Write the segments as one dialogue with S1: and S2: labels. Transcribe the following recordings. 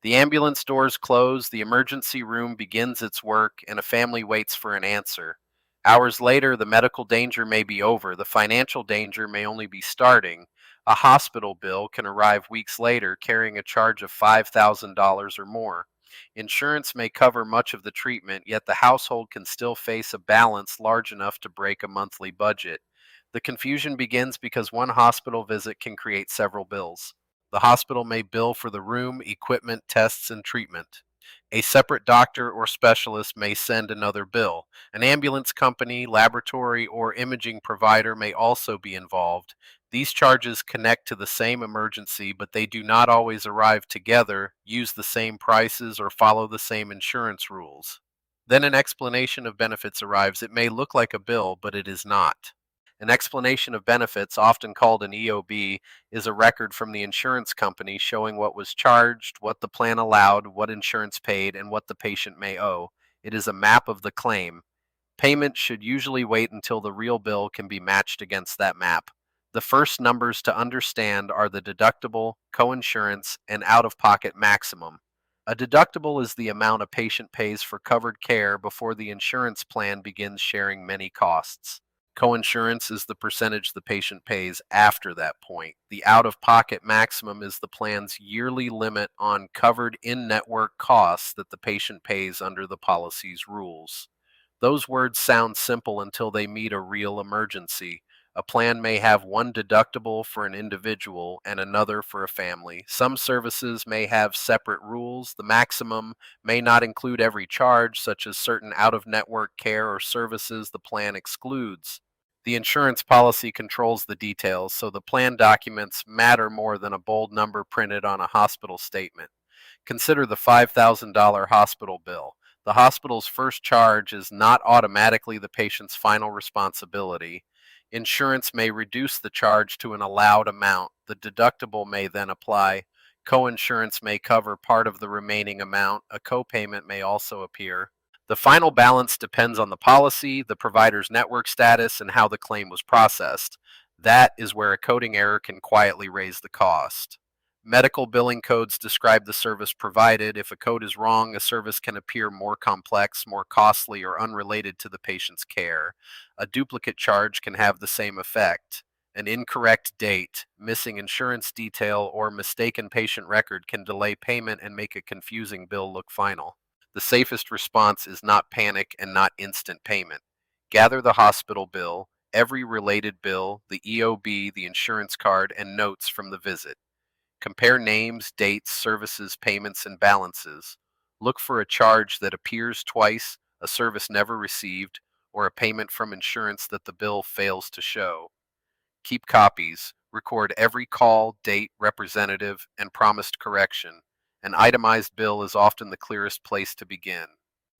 S1: The ambulance doors close, the emergency room begins its work, and a family waits for an answer. Hours later, the medical danger may be over, the financial danger may only be starting. A hospital bill can arrive weeks later carrying a charge of $5,000 or more. Insurance may cover much of the treatment, yet the household can still face a balance large enough to break a monthly budget. The confusion begins because one hospital visit can create several bills. The hospital may bill for the room, equipment, tests, and treatment. A separate doctor or specialist may send another bill. An ambulance company, laboratory, or imaging provider may also be involved. These charges connect to the same emergency, but they do not always arrive together, use the same prices, or follow the same insurance rules. Then an explanation of benefits arrives. It may look like a bill, but it is not. An explanation of benefits, often called an EOB, is a record from the insurance company showing what was charged, what the plan allowed, what insurance paid, and what the patient may owe. It is a map of the claim. Payment should usually wait until the real bill can be matched against that map. The first numbers to understand are the deductible, coinsurance, and out of pocket maximum. A deductible is the amount a patient pays for covered care before the insurance plan begins sharing many costs. Coinsurance is the percentage the patient pays after that point. The out of pocket maximum is the plan's yearly limit on covered in network costs that the patient pays under the policy's rules. Those words sound simple until they meet a real emergency. A plan may have one deductible for an individual and another for a family. Some services may have separate rules. The maximum may not include every charge, such as certain out of network care or services the plan excludes. The insurance policy controls the details, so the plan documents matter more than a bold number printed on a hospital statement. Consider the $5,000 hospital bill. The hospital's first charge is not automatically the patient's final responsibility. Insurance may reduce the charge to an allowed amount. The deductible may then apply. Coinsurance may cover part of the remaining amount. A copayment may also appear. The final balance depends on the policy, the provider's network status, and how the claim was processed. That is where a coding error can quietly raise the cost. Medical billing codes describe the service provided. If a code is wrong, a service can appear more complex, more costly, or unrelated to the patient's care. A duplicate charge can have the same effect. An incorrect date, missing insurance detail, or mistaken patient record can delay payment and make a confusing bill look final. The safest response is not panic and not instant payment. Gather the hospital bill, every related bill, the EOB, the insurance card, and notes from the visit. Compare names, dates, services, payments, and balances. Look for a charge that appears twice, a service never received, or a payment from insurance that the bill fails to show. Keep copies. Record every call, date, representative, and promised correction. An itemized bill is often the clearest place to begin.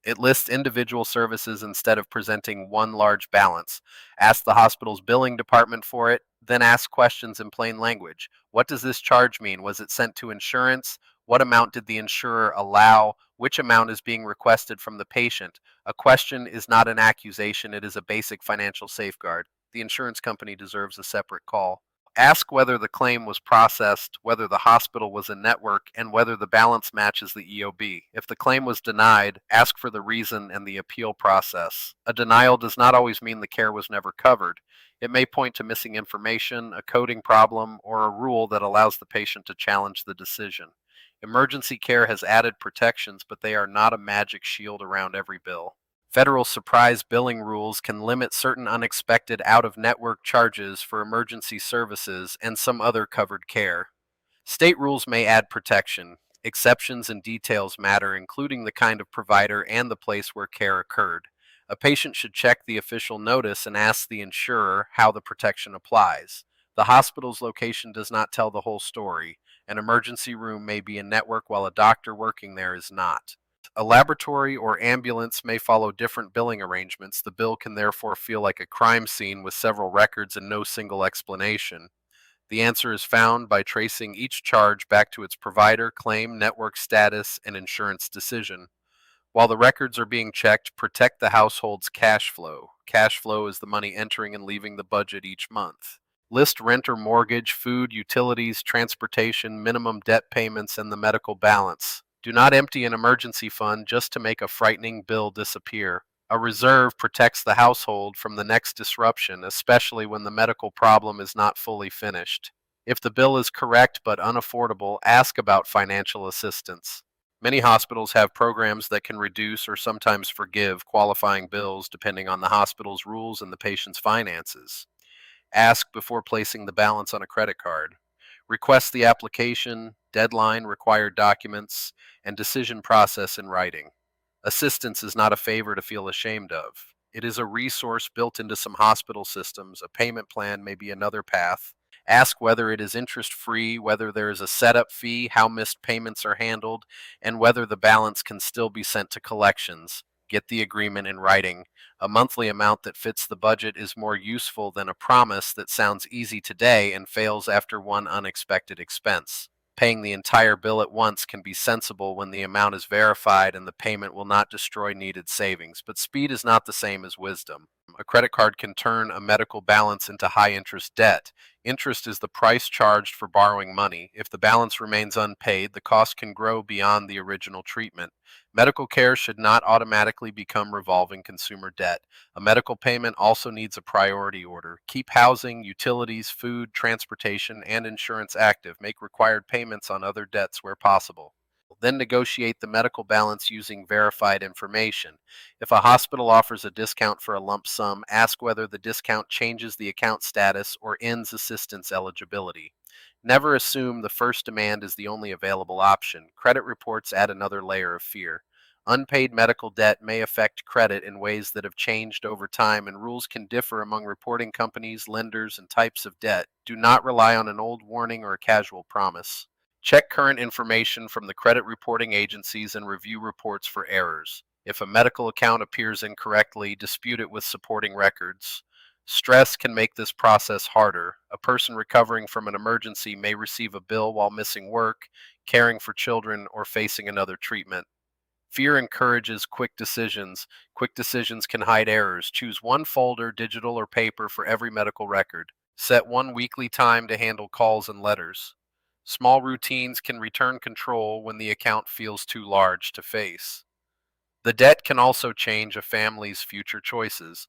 S1: It lists individual services instead of presenting one large balance. Ask the hospital's billing department for it, then ask questions in plain language. What does this charge mean? Was it sent to insurance? What amount did the insurer allow? Which amount is being requested from the patient? A question is not an accusation, it is a basic financial safeguard. The insurance company deserves a separate call. Ask whether the claim was processed, whether the hospital was a network, and whether the balance matches the EOB. If the claim was denied, ask for the reason and the appeal process. A denial does not always mean the care was never covered. It may point to missing information, a coding problem, or a rule that allows the patient to challenge the decision. Emergency care has added protections, but they are not a magic shield around every bill. Federal surprise billing rules can limit certain unexpected out-of-network charges for emergency services and some other covered care. State rules may add protection. Exceptions and details matter, including the kind of provider and the place where care occurred. A patient should check the official notice and ask the insurer how the protection applies. The hospital's location does not tell the whole story. An emergency room may be a network while a doctor working there is not. A laboratory or ambulance may follow different billing arrangements. The bill can therefore feel like a crime scene with several records and no single explanation. The answer is found by tracing each charge back to its provider, claim, network status, and insurance decision. While the records are being checked, protect the household's cash flow. Cash flow is the money entering and leaving the budget each month. List rent or mortgage, food, utilities, transportation, minimum debt payments, and the medical balance. Do not empty an emergency fund just to make a frightening bill disappear. A reserve protects the household from the next disruption, especially when the medical problem is not fully finished. If the bill is correct but unaffordable, ask about financial assistance. Many hospitals have programs that can reduce or sometimes forgive qualifying bills depending on the hospital's rules and the patient's finances. Ask before placing the balance on a credit card. Request the application, deadline, required documents, and decision process in writing. Assistance is not a favor to feel ashamed of. It is a resource built into some hospital systems. A payment plan may be another path. Ask whether it is interest free, whether there is a setup fee, how missed payments are handled, and whether the balance can still be sent to collections. Get the agreement in writing. A monthly amount that fits the budget is more useful than a promise that sounds easy today and fails after one unexpected expense. Paying the entire bill at once can be sensible when the amount is verified and the payment will not destroy needed savings, but speed is not the same as wisdom. A credit card can turn a medical balance into high interest debt. Interest is the price charged for borrowing money. If the balance remains unpaid, the cost can grow beyond the original treatment. Medical care should not automatically become revolving consumer debt. A medical payment also needs a priority order. Keep housing, utilities, food, transportation, and insurance active. Make required payments on other debts where possible. Then negotiate the medical balance using verified information. If a hospital offers a discount for a lump sum, ask whether the discount changes the account status or ends assistance eligibility. Never assume the first demand is the only available option. Credit reports add another layer of fear. Unpaid medical debt may affect credit in ways that have changed over time, and rules can differ among reporting companies, lenders, and types of debt. Do not rely on an old warning or a casual promise. Check current information from the credit reporting agencies and review reports for errors. If a medical account appears incorrectly, dispute it with supporting records. Stress can make this process harder. A person recovering from an emergency may receive a bill while missing work, caring for children, or facing another treatment. Fear encourages quick decisions. Quick decisions can hide errors. Choose one folder, digital or paper, for every medical record. Set one weekly time to handle calls and letters. Small routines can return control when the account feels too large to face. The debt can also change a family's future choices.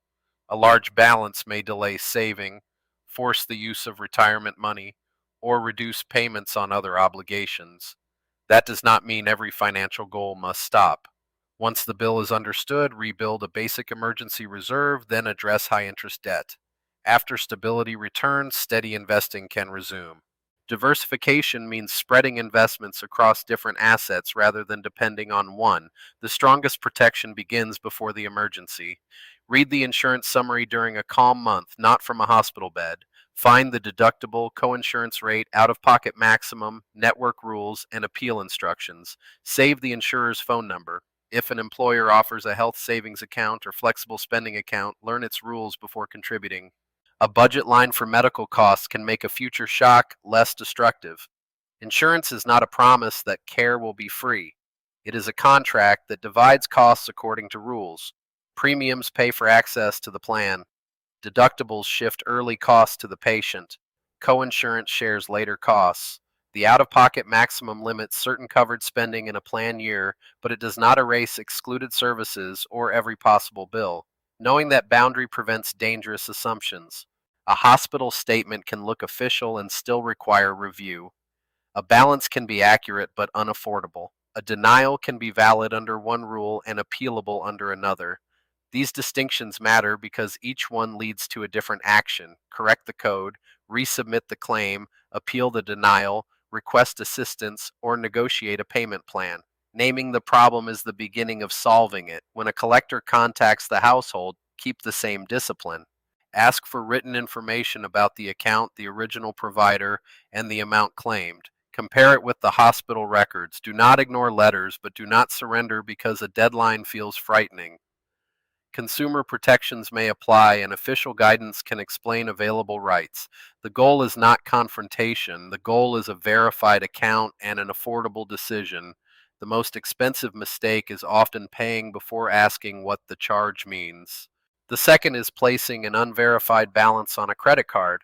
S1: A large balance may delay saving, force the use of retirement money, or reduce payments on other obligations. That does not mean every financial goal must stop. Once the bill is understood, rebuild a basic emergency reserve, then address high interest debt. After stability returns, steady investing can resume. Diversification means spreading investments across different assets rather than depending on one. The strongest protection begins before the emergency. Read the insurance summary during a calm month, not from a hospital bed. Find the deductible, coinsurance rate, out of pocket maximum, network rules, and appeal instructions. Save the insurer's phone number. If an employer offers a health savings account or flexible spending account, learn its rules before contributing. A budget line for medical costs can make a future shock less destructive. Insurance is not a promise that care will be free. It is a contract that divides costs according to rules. Premiums pay for access to the plan. Deductibles shift early costs to the patient. Coinsurance shares later costs. The out of pocket maximum limits certain covered spending in a plan year, but it does not erase excluded services or every possible bill. Knowing that boundary prevents dangerous assumptions. A hospital statement can look official and still require review. A balance can be accurate but unaffordable. A denial can be valid under one rule and appealable under another. These distinctions matter because each one leads to a different action. Correct the code, resubmit the claim, appeal the denial, request assistance, or negotiate a payment plan. Naming the problem is the beginning of solving it. When a collector contacts the household, keep the same discipline. Ask for written information about the account, the original provider, and the amount claimed. Compare it with the hospital records. Do not ignore letters, but do not surrender because a deadline feels frightening. Consumer protections may apply, and official guidance can explain available rights. The goal is not confrontation. The goal is a verified account and an affordable decision. The most expensive mistake is often paying before asking what the charge means. The second is placing an unverified balance on a credit card.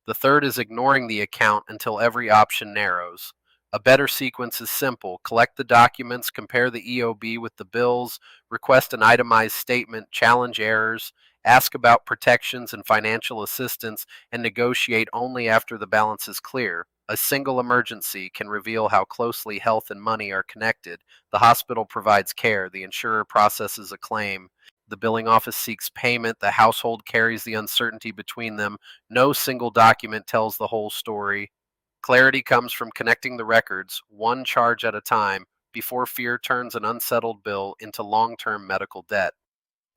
S1: The third is ignoring the account until every option narrows. A better sequence is simple: collect the documents, compare the EOB with the bills, request an itemized statement, challenge errors, ask about protections and financial assistance, and negotiate only after the balance is clear. A single emergency can reveal how closely health and money are connected. The hospital provides care, the insurer processes a claim, the billing office seeks payment, the household carries the uncertainty between them. No single document tells the whole story. Clarity comes from connecting the records, one charge at a time, before fear turns an unsettled bill into long term medical debt.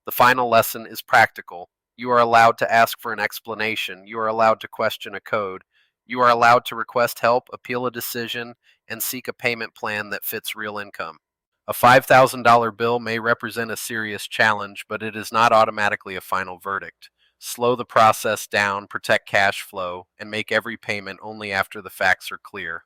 S1: The final lesson is practical. You are allowed to ask for an explanation. You are allowed to question a code. You are allowed to request help, appeal a decision, and seek a payment plan that fits real income. A $5,000 bill may represent a serious challenge, but it is not automatically a final verdict. Slow the process down, protect cash flow, and make every payment only after the facts are clear.